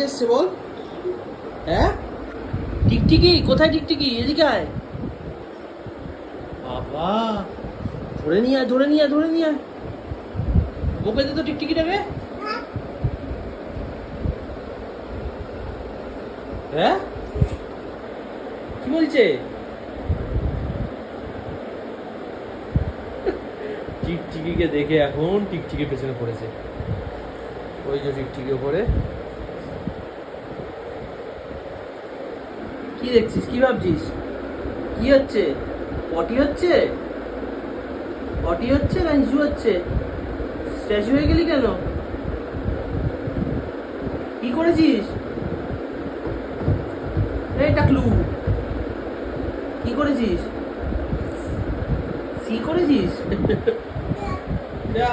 এসছে বল। হ্যাঁ টিকটিকি কোথায়? টিকটিকি এদিকে আয় বাবা। ধরে নিয়ে আয়, ধরে নিয়ে আয়, ধরে নিয়ে আয়। ওকে দে তো টিকটিকিটাকে। হ্যাঁ কি বলছে? টিকটিকিকে দেখে এখন টিকটিকির পেছনে পড়েছে। ওই যে টিকটিকি ওপরে। কি দেখছিস? কি ভাবছিস? কি হচ্ছে? পটি হচ্ছে? পটি হচ্ছে না হিসু হচ্ছে? স্ট্যাচু হয়ে গেলি কেন? কি করেছিস? এই টাকলু কি করেছিস? সি করেছিস? যা